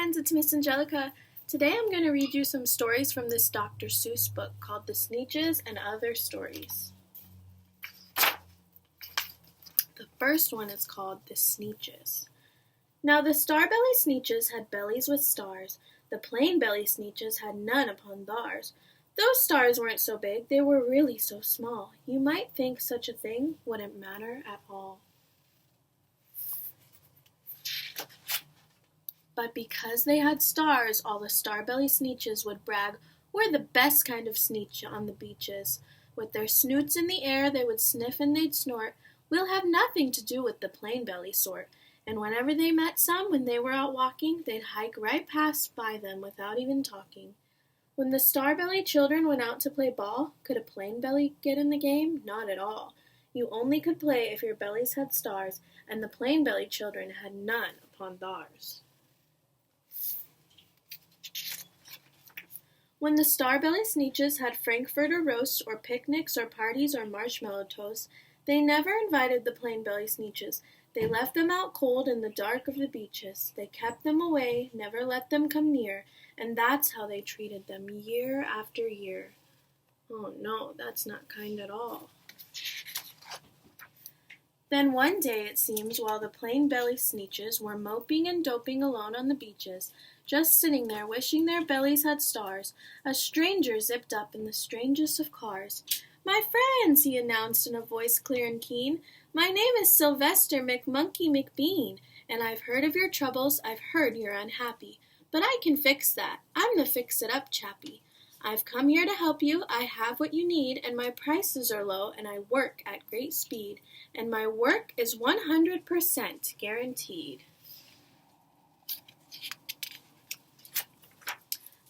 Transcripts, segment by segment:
friends, it's Miss Angelica. Today I'm going to read you some stories from this Dr. Seuss book called The Sneetches and Other Stories. The first one is called The Sneetches. Now the star-belly Sneetches had bellies with stars. The plain-belly Sneetches had none upon theirs. Those stars weren't so big, they were really so small. You might think such a thing wouldn't matter at all. But because they had stars, all the star-belly Sneetches would brag, "We're the best kind of Sneetch on the beaches." With their snoots in the air, they would sniff and they'd snort. "We'll have nothing to do with the plain-belly sort." And whenever they met some, when they were out walking, they'd hike right past by them without even talking. When the star-belly children went out to play ball, could a plain-belly get in the game? Not at all. You only could play if your bellies had stars, and the plain-belly children had none upon theirs. When the star-belly Sneetches had frankfurter roasts or picnics or parties or marshmallow toasts, they never invited the plain-belly Sneetches. They left them out cold in the dark of the beaches. They kept them away, never let them come near, and that's how they treated them year after year. Oh no, that's not kind at all. Then one day, it seems, while the plain-belly Sneetches were moping and doping alone on the beaches, just sitting there wishing their bellies had stars, a stranger zipped up in the strangest of cars. "My friends," he announced in a voice clear and keen, "my name is Sylvester McMonkey McBean, and I've heard of your troubles, I've heard you're unhappy. But I can fix that. I'm the fix-it-up chappie. I've come here to help you, I have what you need, and my prices are low, and I work at great speed, and my work is 100% guaranteed."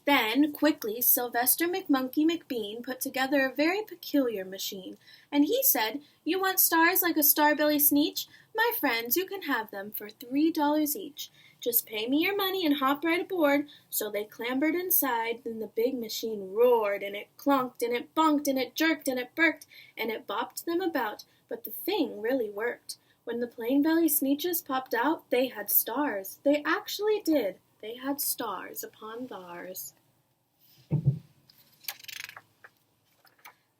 Then, quickly, Sylvester McMonkey McBean put together a very peculiar machine, and he said, "You want stars like a star-belly Sneetch? My friends, you can have them for $3 each. Just pay me your money and hop right aboard." So they clambered inside, then the big machine roared, and it clunked, and it bonked, and it jerked, and it burked, and it bopped them about, but the thing really worked. When the plain-belly Sneetches popped out, they had stars. They actually did. They had stars upon theirs.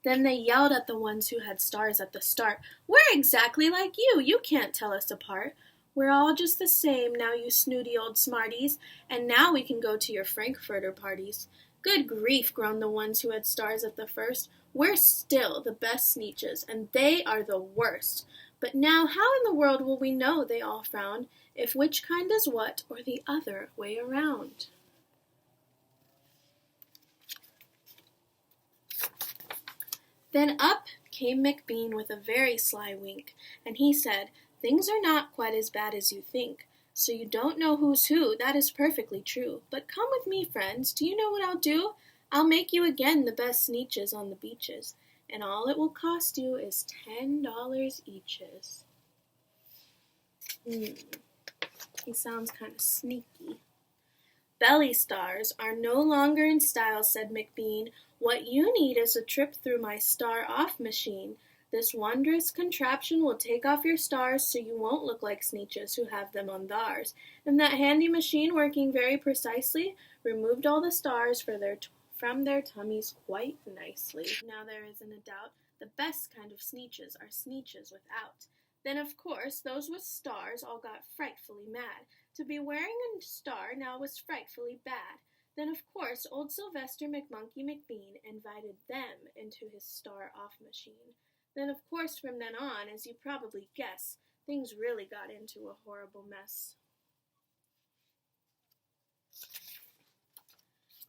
Then they yelled at the ones who had stars at the start, "We're exactly like you! You can't tell us apart. We're all just the same, now you snooty old smarties, and now we can go to your frankfurter parties." "Good grief," groaned the ones who had stars at the first, "we're still the best Sneetches, and they are the worst. But now how in the world will we know," they all frowned, "if which kind is what, or the other way around?" Then up came McBean with a very sly wink, and he said, "Things are not quite as bad as you think. So you don't know who's who, that is perfectly true. But come with me, friends, do you know what I'll do? I'll make you again the best Sneetches on the beaches, and all it will cost you is $10 eaches." He sounds kind of sneaky. "Belly stars are no longer in style," said McBean. "What you need is a trip through my star-off machine. This wondrous contraption will take off your stars so you won't look like Sneetches who have them on theirs." And that handy machine, working very precisely, removed all the stars from their tummies quite nicely. Now there isn't a doubt, the best kind of Sneetches are Sneetches without. Then, of course, those with stars all got frightfully mad. To be wearing a star now was frightfully bad. Then, of course, old Sylvester McMonkey McBean invited them into his star-off machine. Then, of course, from then on, as you probably guess, things really got into a horrible mess.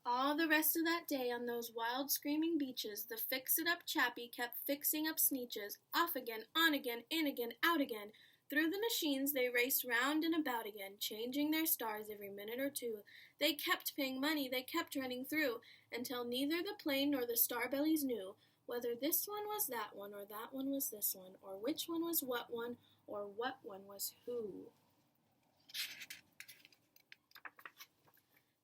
All the rest of that day on those wild screaming beaches, the fix-it-up chappie kept fixing up Sneetches, off again, on again, in again, out again. Through the machines they raced round and about again, changing their stars every minute or two. They kept paying money, they kept running through, until neither the plain nor the star-bellies knew whether this one was that one, or that one was this one, or which one was what one, or what one was who.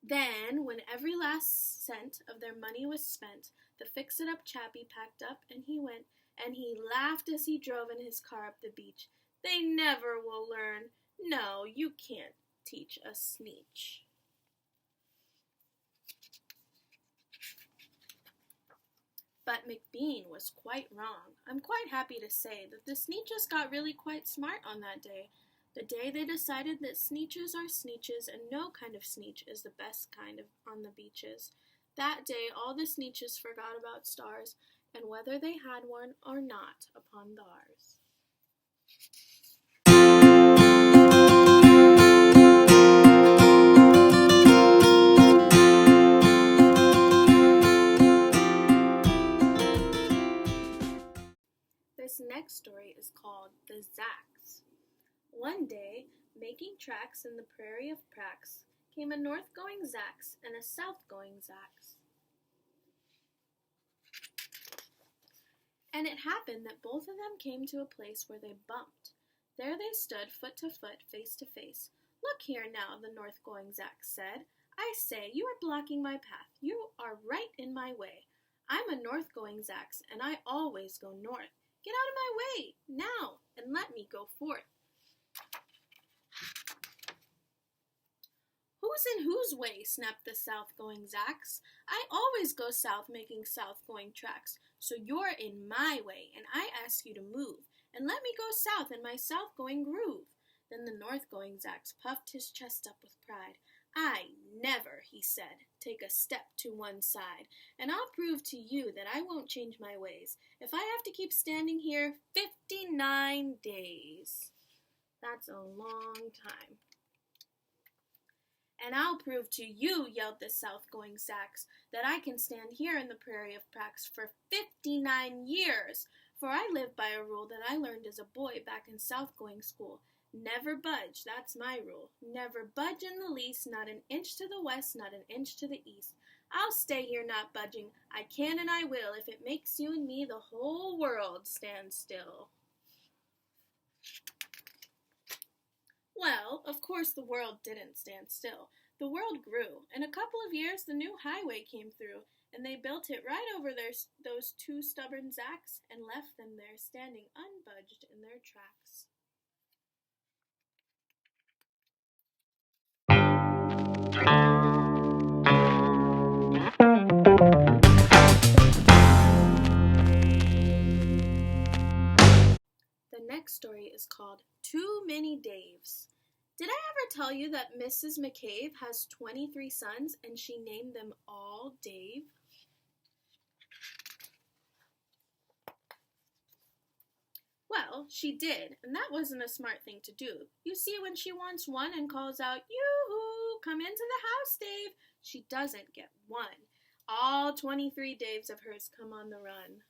Then, when every last cent of their money was spent, the fix-it-up chappie packed up and he went, and he laughed as he drove in his car up the beach. "They never will learn. No, you can't teach a Sneetch." But McBean was quite wrong. I'm quite happy to say that the Sneetches got really quite smart on that day. The day they decided that Sneetches are Sneetches and no kind of Sneetch is the best kind of on the beaches. That day all the Sneetches forgot about stars and whether they had one or not upon theirs. This next story is called The Zacks. One day, making tracks in the prairie of Prax, came a north-going Zacks and a south-going Zacks. And it happened that both of them came to a place where they bumped. There they stood, foot to foot, face to face. "Look here now," the north-going Zacks said. "I say, you are blocking my path. You are right in my way. I'm a north-going Zacks, and I always go north. Get out of my way, now, and let me go forth." "Who's in whose way?" snapped the south-going Zacks. "I always go south making south-going tracks, so you're in my way, and I ask you to move, and let me go south in my south-going groove." Then the north-going Zacks puffed his chest up with pride. "I never," he said, "take a step to one side, and I'll prove to you that I won't change my ways if I have to keep standing here 59 days. That's a long time. "And I'll prove to you," yelled the south-going Zacks, "that I can stand here in the prairie of Prax for 59 years, for I live by a rule that I learned as a boy back in south-going school. Never budge, that's my rule. Never budge in the least, not an inch to the west, not an inch to the east. I'll stay here not budging. I can and I will, if it makes you and me the whole world stand still." Well, of course the world didn't stand still. The world grew. In a couple of years the new highway came through, and they built it right over those two stubborn Zacks and left them there standing unbudged in their tracks. The next story is called Too Many Daves. Did I ever tell you that Mrs. McCabe has 23 sons and she named them all Dave? Well, she did, and that wasn't a smart thing to do. You see, when she wants one and calls out, "Yoo-hoo, come into the house, Dave," she doesn't get one. All 23 Daves of hers come on the run.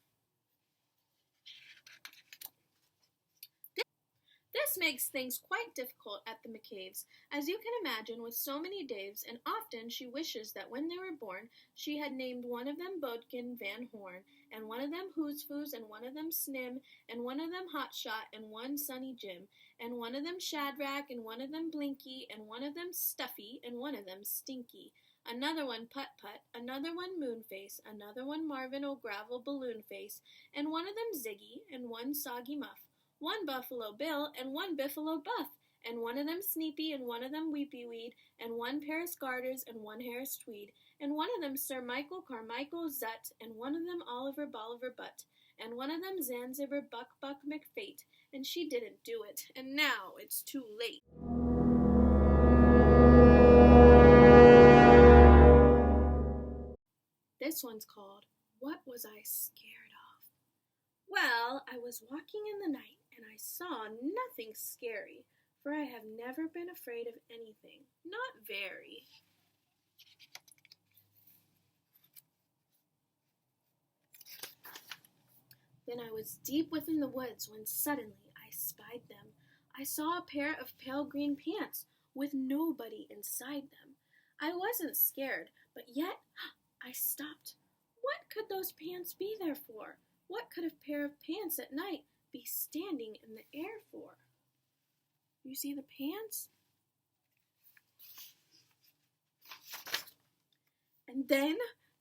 This makes things quite difficult at the McCaves, as you can imagine, with so many Daves, and often she wishes that when they were born she had named one of them Bodkin Van Horn, and one of them Hoosfoos, and one of them Snim, and one of them Hotshot, and one Sunny Jim, and one of them Shadrach, and one of them Blinky, and one of them Stuffy, and one of them Stinky. Another one Put-Put, another one Moonface, another one Marvin O'Gravel Balloonface, and one of them Ziggy, and one Soggy Muff, one Buffalo Bill, and one Biffalo Buff, and one of them Sneepy, and one of them Weepy Weed, and one Paris Garters, and one Harris Tweed, and one of them Sir Michael Carmichael Zut, and one of them Oliver Bolivar Butt, and one of them Zanzibar Buck Buck McFate, and she didn't do it, and now it's too late. This one's called What Was I Scared Of? Well, I was walking in the night, and I saw nothing scary, for I have never been afraid of anything, not very. Then I was deep within the woods when suddenly I spied them. I saw a pair of pale green pants with nobody inside them. I wasn't scared, but yet I stopped. What could those pants be there for? What could a pair of pants at night be standing in the air for? You see the pants? And then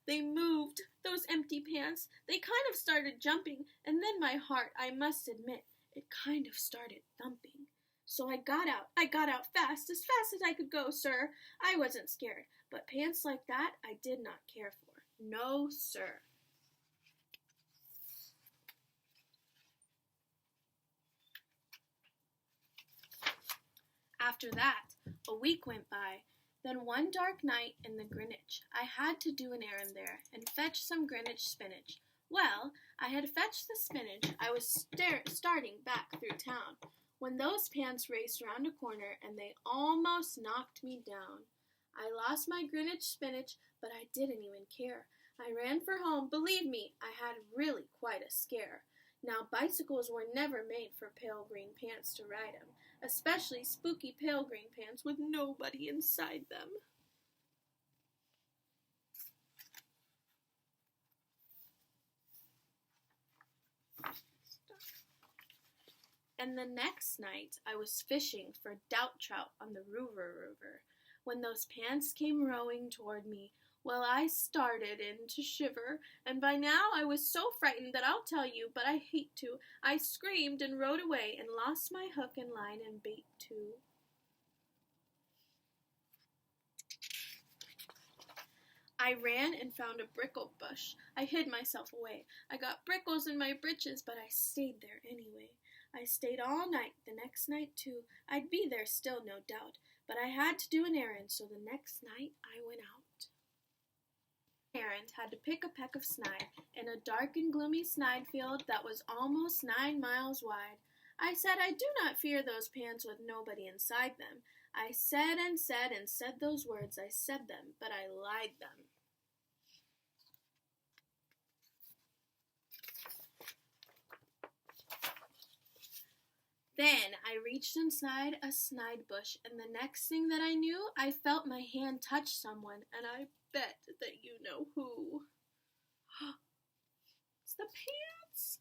they moved, those empty pants. They kind of started jumping, and then my heart, I must admit, it kind of started thumping. So I got out fast as I could go, sir. I wasn't scared, but pants like that I did not care for. No, sir. After that, a week went by. Then one dark night in the Greenwich, I had to do an errand there and fetch some Greenwich spinach. Well, I had fetched the spinach. I was starting back through town when those pants raced round a corner and they almost knocked me down. I lost my Greenwich spinach, but I didn't even care. I ran for home. Believe me, I had really quite a scare. Now, bicycles were never made for pale green pants to ride 'em, especially spooky pale green pants with nobody inside them. And the next night I was fishing for doubt trout on the River, when those pants came rowing toward me. Well, I started in to shiver, and by now I was so frightened that I'll tell you, but I hate to. I screamed and rowed away and lost my hook and line and bait too. I ran and found a brickle bush. I hid myself away. I got brickles in my breeches, but I stayed there anyway. I stayed all night, the next night too. I'd be there still, no doubt, but I had to do an errand, so the next night I went out. Errand had to pick a peck of snide in a dark and gloomy snide field that was almost 9 miles wide. I said I do not fear those pants with nobody inside them. I said and said and said those words. I said them, but I lied them. Then I reached inside a snide bush, and the next thing that I knew, I felt my hand touch someone, and I bet that you know who. It's the pants!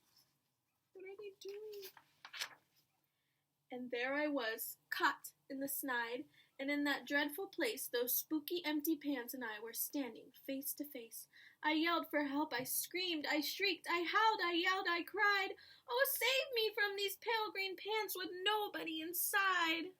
What are they doing? And there I was, caught in the snide, and in that dreadful place those spooky empty pants and I were standing face to face. I yelled for help, I screamed, I shrieked, I howled, I yelled, I cried. Oh, save me from these pale green pants with nobody inside.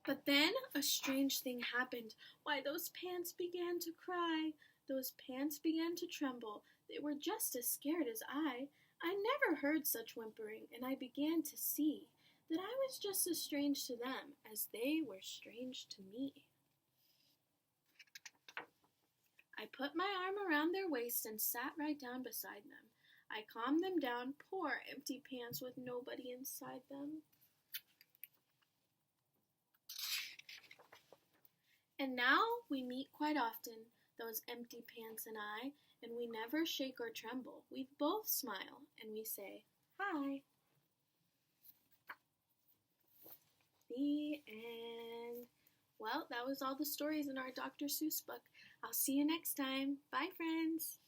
But then a strange thing happened. Why, those pants began to cry. Those pants began to tremble. They were just as scared as I. I never heard such whimpering, and I began to see that I was just as strange to them as they were strange to me. I put my arm around their waist and sat right down beside them. I calmed them down, poor empty pants with nobody inside them. And now we meet quite often, those empty pants and I, and we never shake or tremble. We both smile, and we say, hi. The end. Well, that was all the stories in our Dr. Seuss book. I'll see you next time. Bye, friends.